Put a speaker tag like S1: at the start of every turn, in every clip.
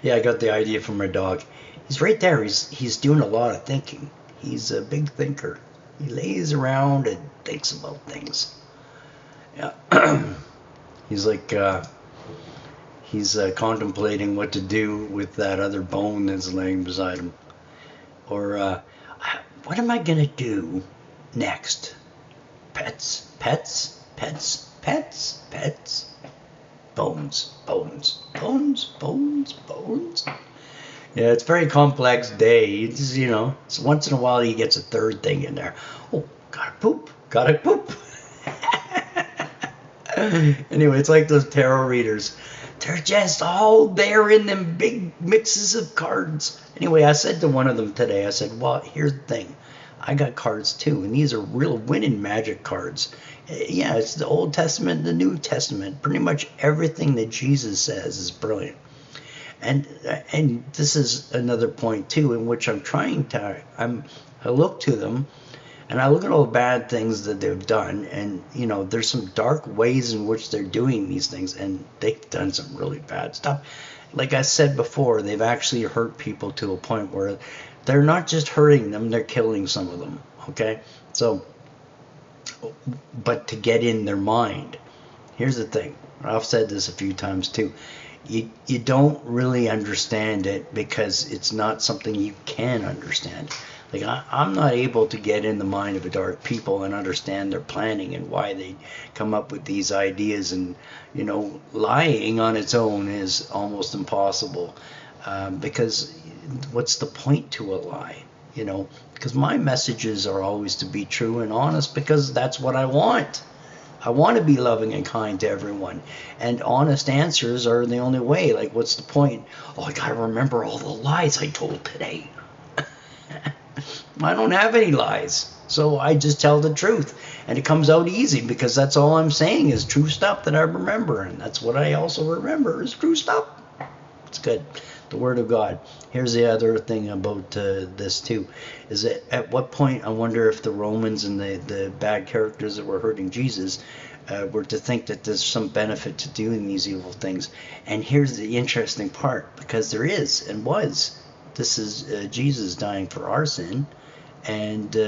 S1: Yeah, I got the idea from my dog. He's right there. He's doing a lot of thinking. He's a big thinker. He lays around and thinks about things. Yeah. He's like he's contemplating what to do with that other bone that's laying beside him. Or what am I gonna do next? Pets, pets, pets, pets, pets. Bones, bones, bones, bones, bones. Yeah, it's a very complex day. It's, it's once in a while he gets a third thing in there. Oh, gotta poop, gotta poop. Anyway, it's like those tarot readers. They're just all there in them big mixes of cards. Anyway, I said to one of them today, I said, well, here's the thing. I got cards too, and these are real winning magic cards. Yeah, it's the Old Testament, the New Testament. Pretty much everything that Jesus says is brilliant. And this is another point too, in which I look to them, and I look at all the bad things that they've done, and there's some dark ways in which they're doing these things, and they've done some really bad stuff. Like I said before, they've actually hurt people to a point where they're not just hurting them, they're killing some of them. Okay, so, but to get in their mind, here's the thing. I've said this a few times too. You don't really understand it because it's not something you can understand. Like I'm not able to get in the mind of a dark people and understand their planning and why they come up with these ideas. And lying on its own is almost impossible, because what's the point to a lie? Because my messages are always to be true and honest because that's what I want. I want to be loving and kind to everyone, and honest answers are the only way. Like, what's the point? Oh, I gotta remember all the lies I told today. I don't have any lies, so I just tell the truth, and it comes out easy because that's all I'm saying is true stuff that I remember, and that's what I also remember is true stuff. It's good. The Word of God. Here's the other thing about this too, is that at what point, I wonder if the Romans and the bad characters that were hurting Jesus were to think that there's some benefit to doing these evil things. And here's the interesting part, because there is and was. This is Jesus dying for our sin, and for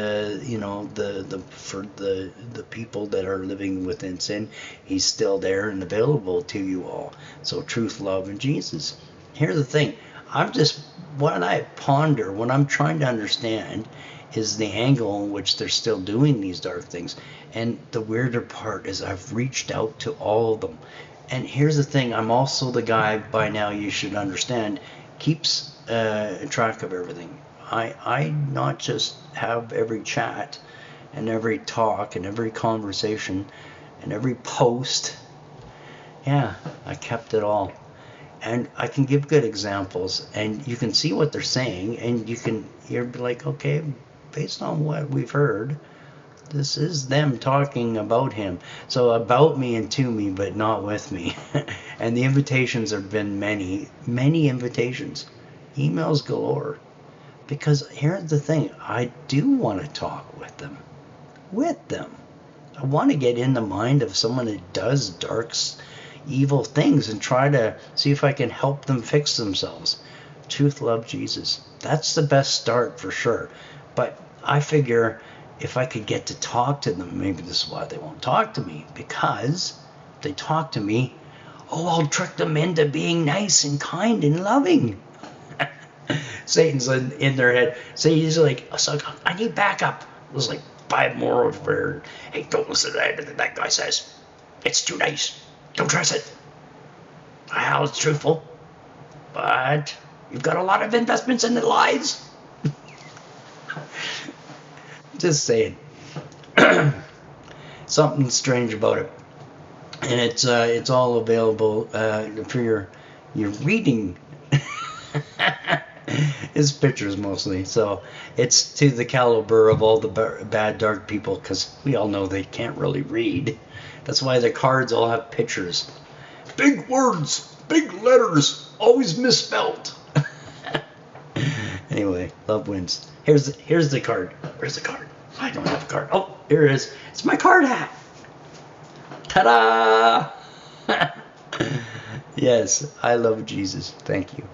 S1: the people that are living within sin, he's still there and available to you all. So truth, love, and Jesus. Here's the thing. What I ponder when I'm trying to understand is the angle in which they're still doing these dark things. And the weirder part is I've reached out to all of them. And here's the thing. I'm also the guy, by now you should understand, keeps track of everything. I not just have every chat and every talk and every conversation and every post. Yeah, I kept it all. And I can give good examples, and you can see what they're saying, and you're like, okay, based on what we've heard, this is them talking about him. So about me and to me, but not with me. And the invitations have been many, many invitations. Emails galore. Because here's the thing, I do want to talk with them. I want to get in the mind of someone that does dark, evil things and try to see if I can help them fix themselves. Truth, love, Jesus. That's the best start for sure. But I figure if I could get to talk to them, maybe this is why they won't talk to me, because if they talk to me, I'll trick them into being nice and kind and loving. Satan's in their head. Satan's like, I need backup. There's like 5 more over there. Hey, don't listen to that guy says. It's too nice. Don't trust it. Well, it's truthful, but you've got a lot of investments in the lies. Just saying. Something strange about it, and it's all available for your reading. It's pictures mostly, so it's to the caliber of all the bad dark people, because we all know they can't really read. That's why the cards all have pictures. Big words, big letters, always misspelled. Anyway, love wins. Here's the card. Where's the card? I don't have a card. Oh, here it is. It's my card hat. Ta-da! Yes, I love Jesus. Thank you.